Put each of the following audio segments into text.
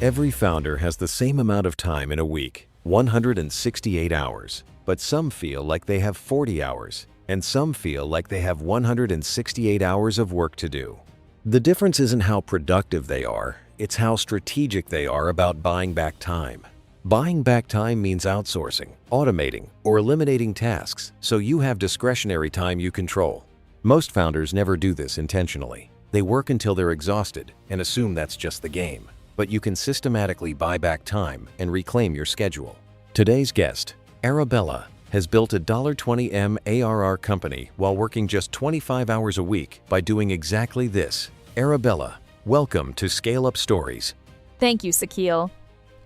Every founder has the same amount of time in a week, 168 hours. But some feel like they have 40 hours, and some feel like they have 168 hours of work to do. The difference isn't how productive they are, it's how strategic they are about buying back time. Buying back time means outsourcing, automating, or eliminating tasks so you have discretionary time you control. Most founders never do this intentionally. They work until they're exhausted and assume that's just the game. But you can systematically buy back time and reclaim your schedule. Today's guest, Arabella, has built a $20M ARR company while working just 25 hours a week by doing exactly this. Arabella, welcome to Scale Up Stories. Thank you, Sakil.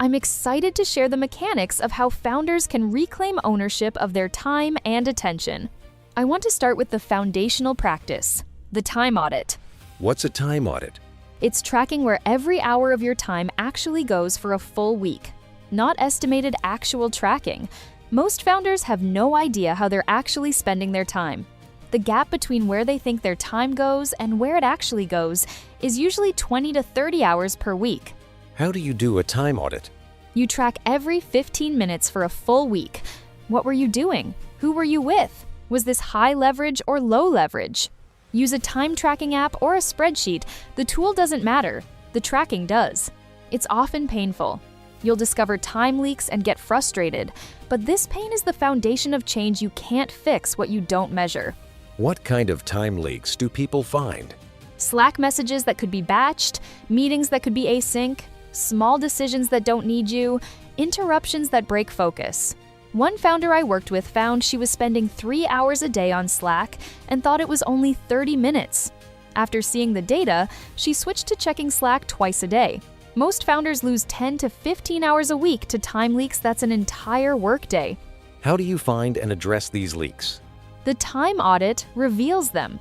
I'm excited to share the mechanics of how founders can reclaim ownership of their time and attention. I want to start with the foundational practice, the time audit. What's a time audit? It's tracking where every hour of your time actually goes for a full week, not estimated actual tracking. Most founders have no idea how they're actually spending their time. The gap between where they think their time goes and where it actually goes is usually 20 to 30 hours per week. How do you do a time audit? You track every 15 minutes for a full week. What were you doing? Who were you with? Was this high leverage or low leverage? Use a time tracking app or a spreadsheet. The tool doesn't matter. The tracking does. It's often painful. You'll discover time leaks and get frustrated, but this pain is the foundation of change. You can't fix what you don't measure. What kind of time leaks do people find? Slack messages that could be batched, meetings that could be async, small decisions that don't need you, interruptions that break focus. One founder I worked with found she was spending 3 hours a day on Slack and thought it was only 30 minutes. After seeing the data, she switched to checking Slack twice a day. Most founders lose 10 to 15 hours a week to time leaks. That's an entire workday. How do you find and address these leaks? The time audit reveals them.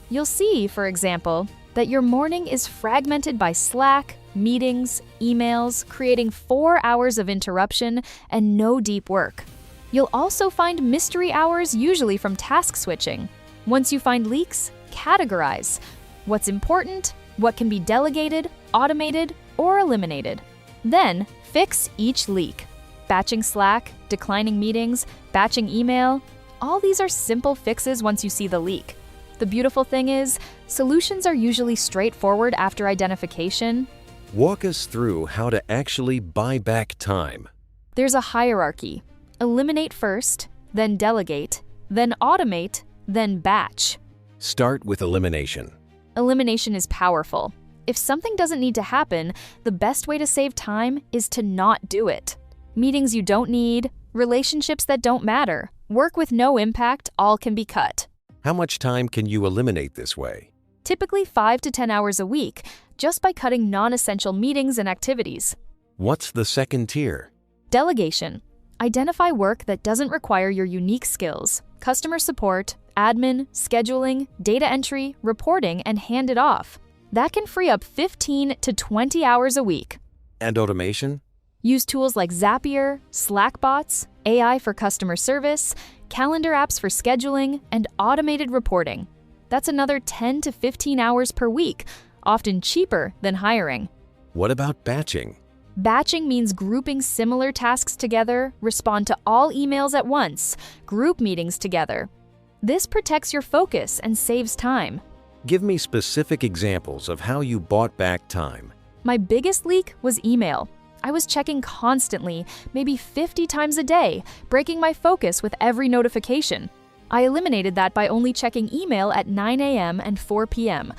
You'll see, for example, that your morning is fragmented by Slack, meetings, emails, creating 4 hours of interruption and no deep work. You'll also find mystery hours, usually from task switching. Once you find leaks, categorize. What's important, what can be delegated, automated, or eliminated. Then, fix each leak. Batching Slack, declining meetings, batching email, all these are simple fixes once you see the leak. The beautiful thing is, solutions are usually straightforward after identification. Walk us through how to actually buy back time. There's a hierarchy. Eliminate first, then delegate, then automate, then batch. Start with elimination. Elimination is powerful. If something doesn't need to happen, the best way to save time is to not do it. Meetings you don't need, relationships that don't matter, work with no impact, all can be cut. How much time can you eliminate this way? Typically 5 to 10 hours a week, just by cutting non-essential meetings and activities. What's the second tier? Delegation. Identify work that doesn't require your unique skills, customer support, admin, scheduling, data entry, reporting, and hand it off. That can free up 15 to 20 hours a week. And automation? Use tools like Zapier, Slackbots, AI for customer service, calendar apps for scheduling, and automated reporting. That's another 10 to 15 hours per week, often cheaper than hiring. What about batching? Batching means grouping similar tasks together, respond to all emails at once, group meetings together. This protects your focus and saves time. Give me specific examples of how you bought back time. My biggest leak was email. I was checking constantly, maybe 50 times a day, breaking my focus with every notification. I eliminated that by only checking email at 9 a.m. and 4 p.m.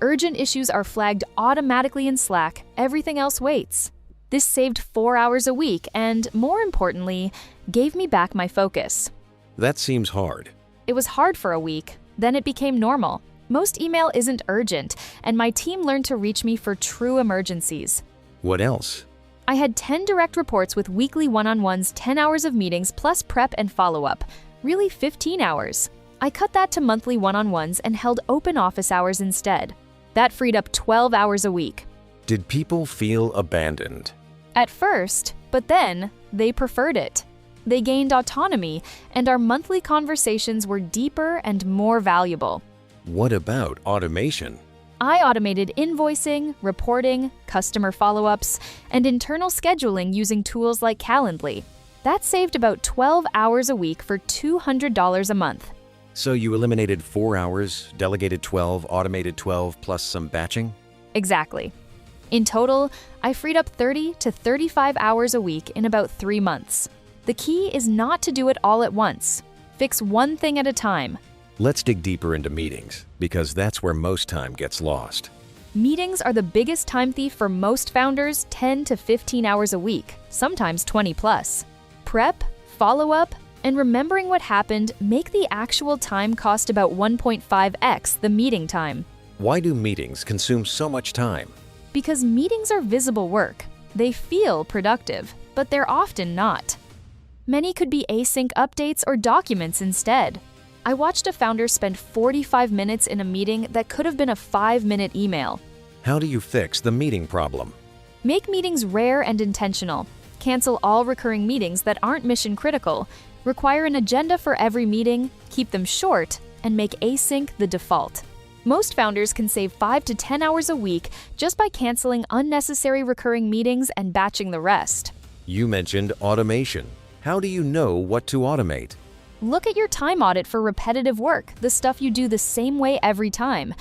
Urgent issues are flagged automatically in Slack. Everything else waits. This saved 4 hours a week and, more importantly, gave me back my focus. That seems hard. It was hard for a week. Then it became normal. Most email isn't urgent, and my team learned to reach me for true emergencies. What else? I had 10 direct reports with weekly one-on-ones, 10 hours of meetings plus prep and follow-up. Really 15 hours. I cut that to monthly one-on-ones and held open office hours instead. That freed up 12 hours a week. Did people feel abandoned? At first, but then they preferred it. They gained autonomy, and our monthly conversations were deeper and more valuable. What about automation? I automated invoicing, reporting, customer follow-ups, and internal scheduling using tools like Calendly. That saved about 12 hours a week for $200 a month. So you eliminated 4 hours, delegated 12, automated 12, plus some batching? Exactly. In total, I freed up 30 to 35 hours a week in about 3 months. The key is not to do it all at once. Fix one thing at a time. Let's dig deeper into meetings, because that's where most time gets lost. Meetings are the biggest time thief for most founders, 10 to 15 hours a week, sometimes 20 plus. Prep, follow-up, and remembering what happened make the actual time cost about 1.5x the meeting time. Why do meetings consume so much time? Because meetings are visible work. They feel productive, but they're often not. Many could be async updates or documents instead. I watched a founder spend 45 minutes in a meeting that could have been a 5-minute email. How do you fix the meeting problem? Make meetings rare and intentional. Cancel all recurring meetings that aren't mission critical. Require an agenda for every meeting, keep them short, and make async the default. Most founders can save 5 to 10 hours a week just by canceling unnecessary recurring meetings and batching the rest. You mentioned automation. How do you know what to automate? Look at your time audit for repetitive work, the stuff you do the same way every time.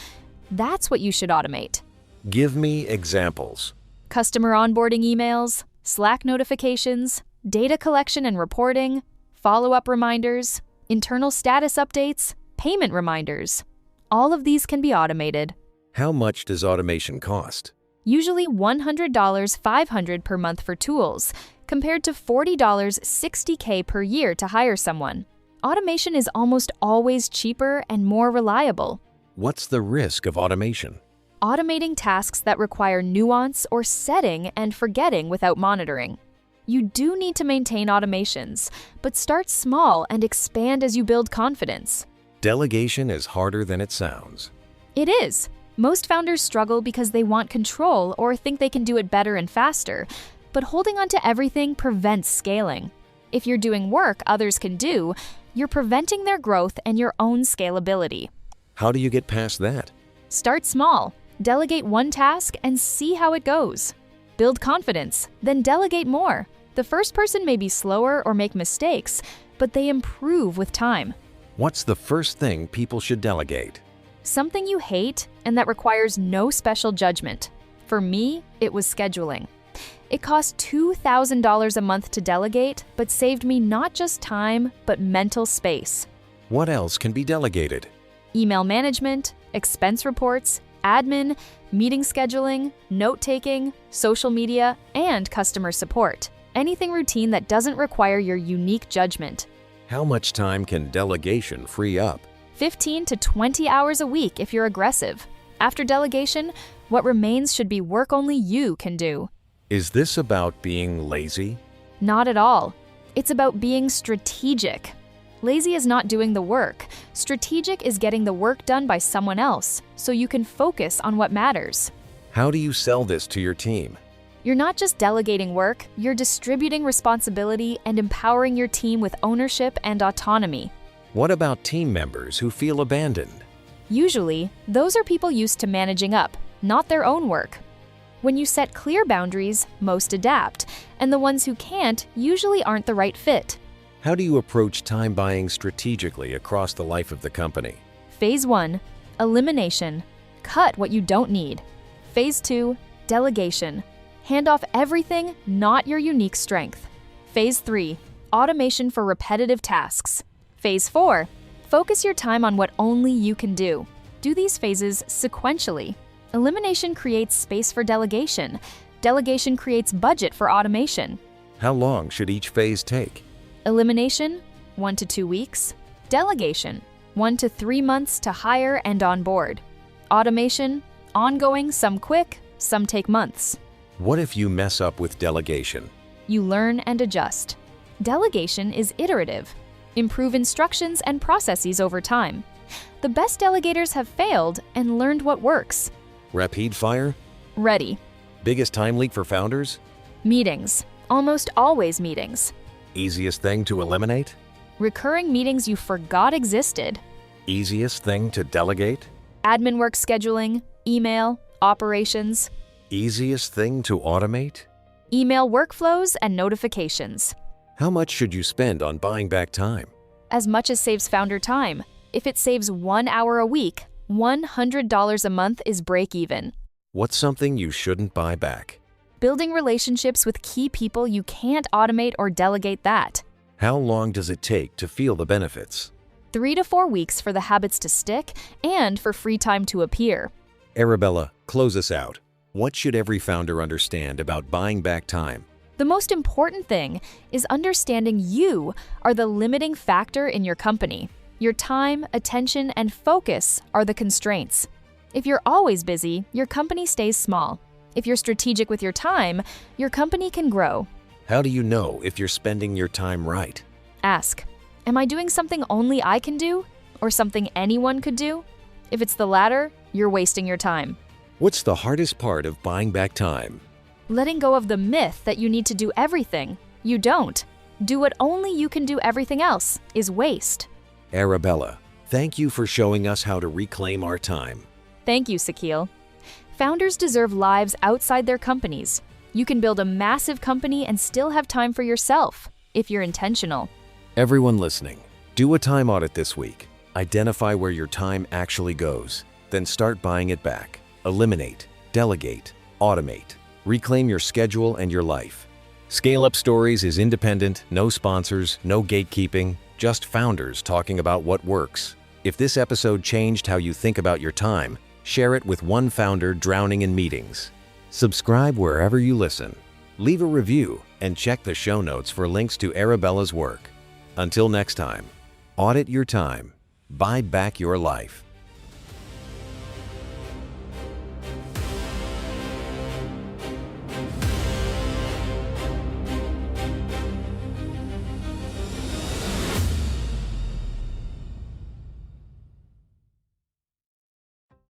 That's what you should automate. Give me examples. Customer onboarding emails, Slack notifications, data collection and reporting, follow-up reminders, internal status updates, payment reminders. All of these can be automated. How much does automation cost? Usually $100, $500 per month for tools, compared to $40, $60K per year to hire someone. Automation is almost always cheaper and more reliable. What's the risk of automation? Automating tasks that require nuance or setting and forgetting without monitoring. You do need to maintain automations, but start small and expand as you build confidence. Delegation is harder than it sounds. It is. Most founders struggle because they want control or think they can do it better and faster, but holding on to everything prevents scaling. If you're doing work others can do, you're preventing their growth and your own scalability. How do you get past that? Start small. Delegate one task and see how it goes. Build confidence, then delegate more. The first person may be slower or make mistakes, but they improve with time. What's the first thing people should delegate? Something you hate and that requires no special judgment. For me, it was scheduling. It cost $2,000 a month to delegate, but saved me not just time, but mental space. What else can be delegated? Email management, expense reports, admin, meeting scheduling, note-taking, social media, and customer support. Anything routine that doesn't require your unique judgment. How much time can delegation free up? 15 to 20 hours a week if you're aggressive. After delegation, what remains should be work only you can do. Is this about being lazy? Not at all. It's about being strategic. Lazy is not doing the work. Strategic is getting the work done by someone else, so you can focus on what matters. How do you sell this to your team? You're not just delegating work, you're distributing responsibility and empowering your team with ownership and autonomy. What about team members who feel abandoned? Usually, those are people used to managing up, not their own work. When you set clear boundaries, most adapt, and the ones who can't usually aren't the right fit. How do you approach time buying strategically across the life of the company? Phase 1, elimination. Cut what you don't need. Phase 2, delegation. Hand off everything, not your unique strength. Phase 3, automation for repetitive tasks. Phase 4, focus your time on what only you can do. Do these phases sequentially. Elimination creates space for delegation. Delegation creates budget for automation. How long should each phase take? Elimination, 1 to 2 weeks. Delegation, 1 to 3 months to hire and onboard. Automation, ongoing, some quick, some take months. What if you mess up with delegation? You learn and adjust. Delegation is iterative. Improve instructions and processes over time. The best delegators have failed and learned what works. Rapid fire? Ready. Biggest time leak for founders? Meetings. Almost always meetings. Easiest thing to eliminate? Recurring meetings you forgot existed. Easiest thing to delegate? Admin work scheduling, email, operations, Easiest thing to automate? email workflows, and notifications. How much should you spend on buying back time? As much as saves founder time. If it saves 1 hour a week, $100 a month is break even. What's something you shouldn't buy back? Building relationships with key people you can't automate or delegate that. How long does it take to feel the benefits? 3 to 4 weeks for the habits to stick and for free time to appear. Arabella, close us out. What should every founder understand about buying back time? The most important thing is understanding you are the limiting factor in your company. Your time, attention, and focus are the constraints. If you're always busy, your company stays small. If you're strategic with your time, your company can grow. How do you know if you're spending your time right? Ask, am I doing something only I can do or something anyone could do? If it's the latter, you're wasting your time. What's the hardest part of buying back time? Letting go of the myth that you need to do everything. You don't. Do what only you can do everything else is waste. Arabella, thank you for showing us how to reclaim our time. Thank you, Sakil. Founders deserve lives outside their companies. You can build a massive company and still have time for yourself if you're intentional. Everyone listening, do a time audit this week. Identify where your time actually goes, then start buying it back. Eliminate, delegate, automate. Reclaim your schedule and your life. Scale Up Stories is independent, no sponsors, no gatekeeping, just founders talking about what works. If this episode changed how you think about your time, share it with one founder drowning in meetings. Subscribe wherever you listen. Leave a review and check the show notes for links to Arabella's work. Until next time, audit your time, buy back your life.